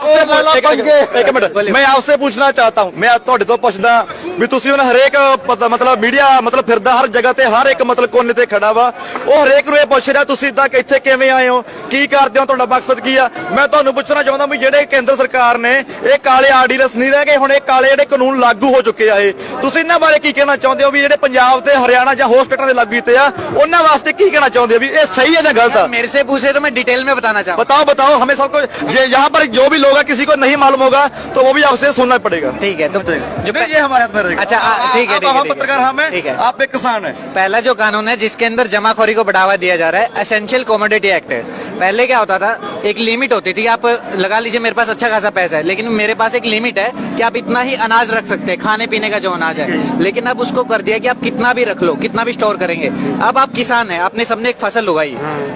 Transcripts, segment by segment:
एक मिनट मैं आपसे पूछना चाहता हूं, मैं ਤੁਹਾਡੇ ਤੋਂ ਪੁੱਛਦਾ ਵੀ ਤੁਸੀਂ ਉਹਨਾਂ ਹਰੇਕ ਮਤਲਬ ਮੀਡੀਆ ਮਤਲਬ ਫਿਰਦਾ ਹਰ ਜਗ੍ਹਾ ਤੇ ਹਰ ਇੱਕ ਮਤਲਬ ਕੋਨੇ ਤੇ ਖੜਾ ਵਾ, ਉਹ ਹਰੇਕ ਨੂੰ ਇਹ ਪੁੱਛ ਰਿਹਾ ਤੁਸੀਂ ਤੱਕ ਇੱਥੇ ਕਿਵੇਂ ਆਏ ਹੋ, ਕੀ ਕਰਦੇ ਹੋ, ਤੁਹਾਡਾ ਮਕਸਦ ਕੀ ਆ। ਮੈਂ ਤੁਹਾਨੂੰ ਪੁੱਛਣਾ ਚਾਹੁੰਦਾ ਵੀ ਜਿਹੜੇ ਕੇਂਦਰ ਸਰਕਾਰ ਨੇ ਇਹ ਕਾਲੇ ਆਰਡੀਨੈਂਸ ਨਹੀਂ ਰਹਿ ਗਏ, ਹੁਣ ਇਹ ਕਾਲੇ ਜਿਹੜੇ ਕਾਨੂੰਨ ਲਾਗੂ ਹੋ ਚੁੱਕੇ ਆ, ਇਹ ਤੁਸੀਂ ਇਹਨਾਂ ਬਾਰੇ ਕੀ ਕਹਿਣਾ ਚਾਹੁੰਦੇ ਹੋ ਵੀ ਜਿਹੜੇ ਪੰਜਾਬ ਤੇ ਹਰਿਆਣਾ ਜਾਂ ਹੋਰ ਸਟੇਟਾਂ ਦੇ ਲਾਗੂ ਕੀਤੇ ਆ ਉਹਨਾਂ ਵਾਸਤੇ ਕੀ ਕਹਿਣਾ ਚਾਹੁੰਦੇ ਹੋ ਵੀ ਇਹ सही है या गलत है? मेरे से पूछे तो मैं डिटेल में बताना चाहूँ। बताओ बताओ हमें सबको, यहाँ पर जो भी लोग हैं किसी को नहीं मालूम होगा तो वो भी आपसे सुनना पड़ेगा। ठीक है, तो जो ये हमारे हाथ में रहेगा। अच्छा ठीक है, हम पत्रकार हमें, ठीक है, आप एक किसान है। पहला जो कानून है जिसके अंदर जमाखोरी को बढ़ावा दिया जा रहा है, एसेंशियल कमोडिटी एक्ट है। पहले क्या होता था, एक लिमिट होती थी, आप लगा लीजिए मेरे पास अच्छा खासा पैसा है लेकिन मेरे पास एक लिमिट है कि आप इतना ही अनाज रख सकते हैं, खाने पीने का जो अनाज है, लेकिन अब उसको कर दिया कि आप कितना भी रख लो, कितना भी स्टोर करेंगे। अब आप किसान हैं, आपने सबने एक फसल उगाई,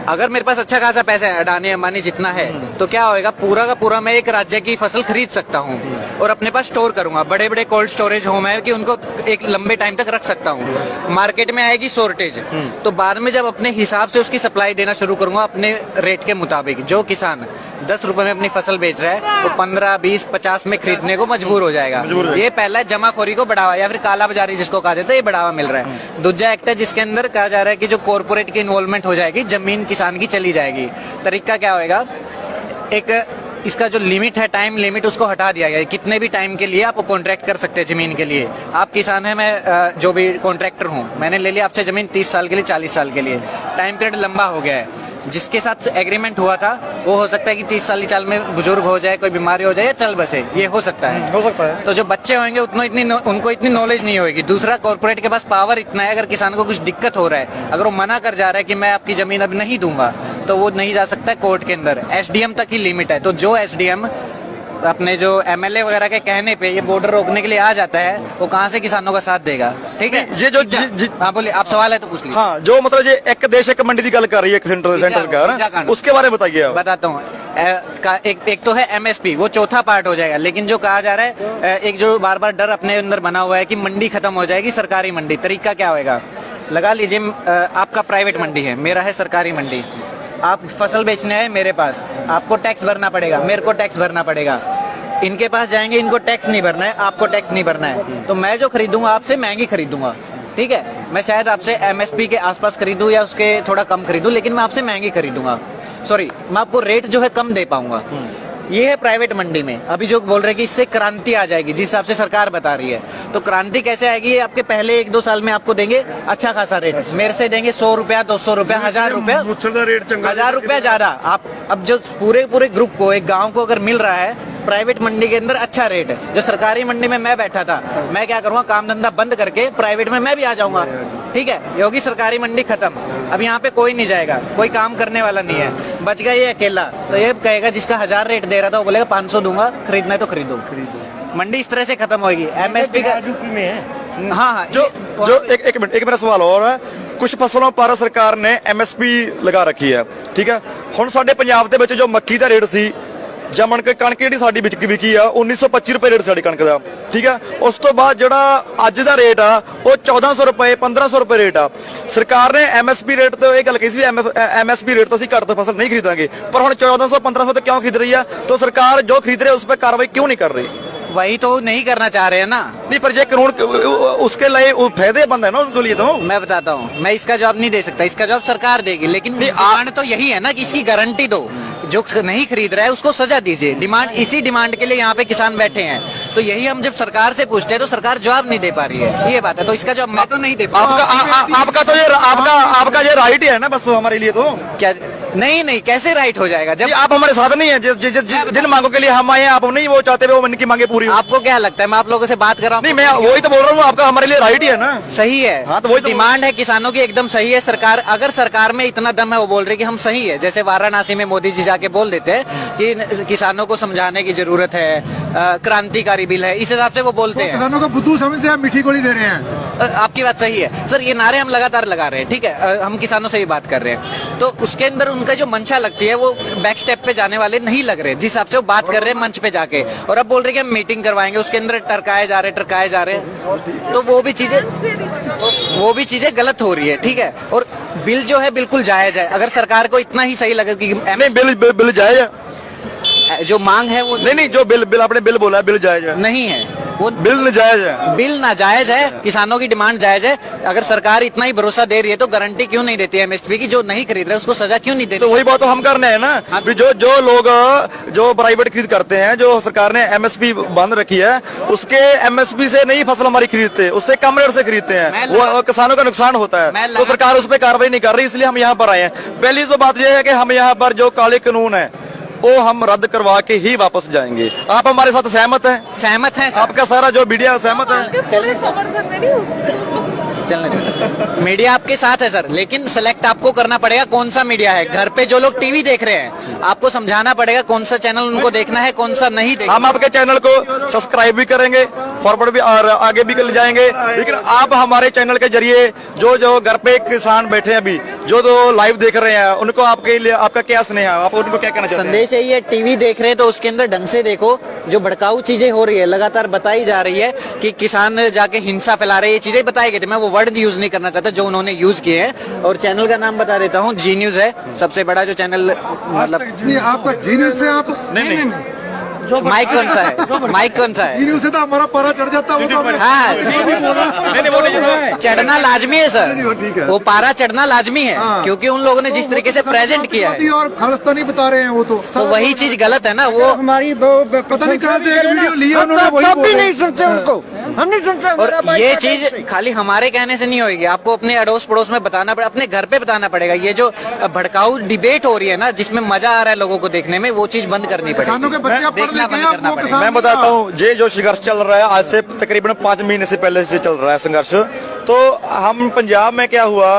अगर मेरे पास अच्छा खासा पैसा है, अडानी अंबानी जितना है, तो क्या होएगा, पूरा का पूरा मैं एक राज्य की फसल खरीद सकता हूँ और अपने पास स्टोर करूंगा। बड़े बड़े कोल्ड स्टोरेज होम है कि उनको एक लंबे टाइम तक रख सकता हूँ। मार्केट में आएगी शॉर्टेज, तो बाद में जब अपने हिसाब से उसकी सप्लाई देना शुरू करूंगा अपने रेट के मुताबिक, जो किसान 10 रुपए में अपनी फसल बेच रहा है वो 15, 20, 50 में खरीदने को मजबूर हो जाएगा। ये पहला जमाखोरी को बढ़ावा या फिर काला बाजारी जिसको कहा जाता है, ये बढ़ावा मिल रहा है। दूसरा एक्ट है जिसके अंदर कहा जा रहा है कि जो कॉर्पोरेट की इन्वॉल्वमेंट हो जाएगी, जमीन किसान की चली जाएगी। तरीका क्या होएगा, एक इसका जो लिमिट है, टाइम लिमिट, उसको हटा दिया गया है। कितने भी टाइम के लिए आप कॉन्ट्रैक्ट कर सकते हैं जमीन के लिए। आप किसान हैं, मैं जो भी कॉन्ट्रैक्टर हूँ, मैंने ले लिया आपसे जमीन 30 साल के लिए, 40 साल के लिए, टाइम पीरियड लंबा हो गया है। जिसके साथ एग्रीमेंट हुआ था वो हो सकता है कि 30 साल में बुजुर्ग हो जाए, कोई बीमारी हो जाए या चल बसे, ये हो सकता है। तो जो बच्चे होंगे उनको इतनी नॉलेज नहीं होगी। दूसरा, कॉर्पोरेट के पास पावर इतना है, अगर किसान को कुछ दिक्कत हो रहा है, अगर वो मना कर जा रहा है कि मैं आपकी जमीन अब नहीं दूंगा, तो वो नहीं जा सकता है कोर्ट के अंदर। एसडीएम तक ही लिमिट है। तो जो एसडीएम अपने जो एमएलए वगैरह के कहने पे ये बॉर्डर रोकने के लिए आ जाता है, वो कहाँ से किसानों का साथ देगा। ठीक है, ये जो हाँ बोलिए, आप सवाल है तो पूछ लीजिए। हाँ, जो मतलब ये एक देश एक मंडी की गल कर रही है सेंट्रल का, उसके बारे में बताइए। बताता हूँ। एक तो है एमएसपी, वो चौथा पार्ट हो जाएगा। लेकिन जो कहा जा रहा है, एक जो बार बार डर अपने अंदर बना हुआ है कि मंडी खत्म हो जाएगी, सरकारी मंडी। तरीका क्या होएगा, लगा लीजिए आपका प्राइवेट मंडी है, मेरा है सरकारी मंडी। आप फसल बेचने आए मेरे पास, आपको टैक्स भरना पड़ेगा, मेरे को टैक्स भरना पड़ेगा। इनके पास जाएंगे, इनको टैक्स नहीं भरना है, आपको टैक्स नहीं भरना है, तो मैं जो खरीदूंगा आपसे महंगी खरीदूंगा। ठीक है, मैं शायद आपसे एमएसपी के आसपास खरीदूं या उसके थोड़ा कम खरीदूं, लेकिन मैं आपसे महंगी खरीदूंगा। सॉरी, मैं आपको रेट जो है कम दे पाऊंगा। ये है प्राइवेट मंडी में। अभी जो बोल रहे हैं कि इससे क्रांति आ जाएगी, जिस हिसाब से सरकार बता रही है, तो क्रांति कैसे आएगी, ये आपके पहले 1-2 साल में आपको देंगे अच्छा खासा रेट, मेरे से देंगे 100 रुपया, 200 रुपया, 1000 रुपया, 1000 रुपया ज्यादा। आप अब जो पूरे ग्रुप को, एक गाँव को अगर मिल रहा है प्राइवेट मंडी के अंदर अच्छा रेट है, जो सरकारी मंडी में मैं बैठा था, मैं क्या करूँगा, काम धंधा बंद करके प्राइवेट में मैं भी आ जाऊंगा। ठीक है, ये होगी सरकारी मंडी खत्म। अब यहाँ पे कोई नहीं जाएगा, कोई काम करने वाला नहीं है, बच गया ये अकेला। तो ये कहेगा जिसका 1000 रेट दे रहा था वो बोलेगा 500 दूंगा, खरीदना है तो खरीदो। मंडी इस तरह से खत्म होगी। एमएसपी का में है। हाँ, जो एक मिनट, एक मेरा सवाल और है। कुछ फसलों पर सरकार ने एमएसपी लगा रखी है, ठीक है। हुण साडे पंजाब दे विच जो मक्की दा रेट सी ਜਾਂ ਕਣਕ ਜਿਹੜੀ ਸਾਡੀ ਵਿਕੀ ਆ 1925 ਰੁਪਏ ਰੇਟ ਸਾਡੀ ਕਣਕ ਦਾ, ਠੀਕ ਹੈ। ਉਸ ਤੋਂ ਬਾਅਦ ਜਿਹੜਾ ਅੱਜ ਦਾ ਰੇਟ ਆ ਉਹ 1400 ਰੁਪਏ 1500 ਰੁਪਏ ਰੇਟ ਆ। ਸਰਕਾਰ ਨੇ ਐਮਐਸਪੀ ਰੇਟ ਤੇ ਇਹ ਗੱਲ ਕਹੀ ਸੀ ਵੀ ਐਮਐਸਪੀ ਰੇਟ ਤੋਂ ਅਸੀਂ ਘੱਟ ਤੋਂ ਫਸਲ ਨਹੀਂ ਖਰੀਦਾਂਗੇ, ਪਰ ਹੁਣ 1400 1500 ਤੇ ਕਿਉਂ ਖਰੀਦ ਰਹੀ ਆ? तो सरकार जो खरीद रही है उस पर कार्रवाई क्यों नहीं कर रही? वही तो नहीं करना चाह रहे हैं ना। नहीं, पर ये कानून उसके लिए फायदेमंद है ना उनके लिए। तो मैं बताता हूँ, मैं इसका जवाब नहीं दे सकता, इसका जवाब सरकार देगी। लेकिन डिमांड तो यही है ना कि इसकी गारंटी दो, जो नहीं खरीद रहा है उसको सजा दीजिए। डिमांड, इसी डिमांड के लिए यहाँ पे किसान बैठे हैं। तो यही हम जब सरकार से पूछते हैं तो सरकार जवाब नहीं दे पा रही है, ये बात है। तो इसका जवाब मैं तो नहीं दे पा। आपका तो ये आपका ये राइट है ना, बस हमारे लिए तो क्या नहीं, कैसे राइट हो जाएगा जब आप हमारे साथ नहीं है। जिन मांगों के लिए हम आए हैं आप नहीं वो चाहते हुए उनकी मांगे पूरी। आपको क्या लगता है मैं आप लोगों से बात कर रहा हूँ? नहीं, मैं वही तो बोल रहा हूँ, आपका हमारे लिए राइट ही है ना। सही है। हाँ, तो वही तो डिमांड है किसानों की, एकदम सही है। सरकार, अगर सरकार में इतना दम है, वो बोल रही कि हम सही है, जैसे वाराणसी में मोदी जी जाके बोल देते हैं कि किसानों को समझाने की जरूरत है, क्रांतिकारी बिल है, इस हिसाब से वो बोलते हैं। किसानों को बुद्धू समझते हैं, मीठी गोली दे रहे हैं। आपकी बात सही है सर, ये नारे हम लगातार लगा रहे हैं, ठीक है, हम किसानों से भी बात कर रहे हैं, तो उसके अंदर उनका जो मंशा लगती है वो बैक स्टेप पे जाने वाले नहीं लग रहे, जिस हिसाब से वो बात कर रहे हैं मंच पे जाके, और अब बोल रहे कि हम मीटिंग करवाएंगे, उसके अंदर टरकाए जा रहे हैं, तो वो भी चीजें गलत हो रही है। ठीक है, और बिल जो है बिल्कुल जायज है। अगर सरकार को इतना ही सही लगे कि बिल जायज है, जो मांग है वो नहीं नहीं, जो बिल बिल आपने बिल बोला है, बिल जायज है, नहीं है, वो बिल नाजायज है। बिल नाजायज है, किसानों की डिमांड जायज है। अगर सरकार इतना ही भरोसा दे रही है तो गारंटी क्यों नहीं देती है एमएसपी की? जो नहीं खरीद रहा है उसको सजा क्यों नहीं तो देती? वही बात तो हम करने हैं ना, भी जो लोग जो प्राइवेट खरीद करते हैं, जो सरकार ने एमएसपी बंद रखी है, उसके एमएसपी से नहीं फसल हमारी खरीदते, उससे कम रेट से खरीदते हैं, वो किसानों का नुकसान होता है। तो सरकार उस पर कार्रवाई नहीं कर रही, इसलिए हम यहाँ पर आए हैं। पहली तो बात यह है कि हम यहाँ पर जो काले कानून है वो हम रद्द करवा के ही वापस जाएंगे। आप हमारे साथ सहमत हैं? सहमत है आपका सारा जो मीडिया सहमत है? पूरे समर्थन में नहीं हूँ। चलने दो। मीडिया आपके साथ है सर, लेकिन सेलेक्ट आपको करना पड़ेगा कौन सा मीडिया है। घर पे जो लोग टीवी देख रहे हैं, आपको समझाना पड़ेगा कौन सा चैनल उनको देखना है, कौन सा नहीं देखना। हम आपके चैनल को सब्सक्राइब भी करेंगे, फॉरवर्ड भी और आगे भी ले जाएंगे, लेकिन आप हमारे चैनल के जरिए जो जो घर पे किसान बैठे हैं अभी, जो लाइव देख रहे हैं, उनको आपके लिए आपका क्या स्नेह है, आप उनको क्या कहना चाहते हैं? संदेश यही है, टीवी देख रहे हैं तो उसके अंदर ढंग से देखो। जो भड़काऊ चीजें हो रही है, लगातार बताई जा रही है कि किसान जाके हिंसा फैला रहे हैं, ये चीजें बताई गई थी। मैं वो वर्ड यूज नहीं करना चाहता जो उन्होंने यूज किए हैं। और चैनल का नाम बता देता हूँ, जी न्यूज है, सबसे बड़ा जो चैनल, मतलब नहीं, आपका जी न्यूज से आप नहीं माइक कौन सा है, माइक कौन सा जी है? न्यूज से तो हमारा पारा चढ़ जाता है, वो तो हमें- हाँ, नहीं वो नहीं, चढ़ना लाजमी है सर, नहीं, वो ठीक है। वो पारा चढ़ना लाजमी है, हाँ। क्योंकि उन लोगों ने जिस तरीके से प्रेजेंट किया है, और खालिस्तानी बता रहे हैं वो तो वही चीज गलत है ना। वो हमारी पता नहीं कहाँ से एक वीडियो लिया उन्होंने, वही तब बोल भी रहे नहीं सुनते उनको, हम नहीं सुनते। और हमारा भाई ये क्या चीज कहते हैं? खाली हमारे कहने से नहीं होगी, आपको अपने अड़ोस पड़ोस में बताना पड़ेगा, अपने घर पे बताना पड़ेगा। ये जो भड़काऊ डिबेट हो रही है ना, जिसमें मजा आ रहा है लोगों को देखने में, वो चीज बंद करनी किसानों के पड़ेगी, बच्चे अब पढ़ देखना लेते हैं, बंद अब करना वो पड़ेगा। किसान- मैं बताता हूँ, ये जो संघर्ष चल रहा है आज से तकरीबन 5 महीने से पहले से चल रहा है संघर्ष। तो हम पंजाब में क्या हुआ,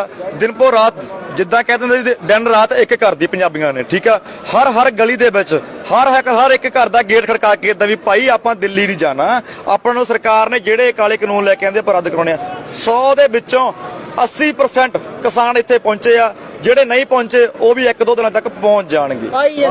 दिन पो रात जिद्दां कहते ਹੁੰਦੇ ਸੀ, दिन रात एक कर दी पंजाबियों ने, ठीक है। हर गली ਦੇ ਵਿੱਚ हर एक घर ਦਾ ਗੇਟ ਖੜਕਾ ਕੇ ਇਦਾਂ ਵੀ ਭਾਈ ਆਪਾਂ ਦਿੱਲੀ ਨਹੀਂ ਜਾਣਾ, ਆਪਾਂ ਨੂੰ ਸਰਕਾਰ ਨੇ ਜਿਹੜੇ ਕਾਲੇ ਕਾਨੂੰਨ ਲੈ ਕੇ ਆਂਦੇ ਪਰ ਰੱਦ ਕਰਾਉਣੇ ਆ। 100 ਦੇ ਵਿੱਚੋਂ 80% ਕਿਸਾਨ ਇੱਥੇ ਪਹੁੰਚੇ ਆ, ਜਿਹੜੇ ਨਹੀਂ ਪਹੁੰਚੇ ਉਹ ਵੀ 1-2 ਦਿਨਾਂ ਤੱਕ ਪਹੁੰਚ ਜਾਣਗੇ। भाई ये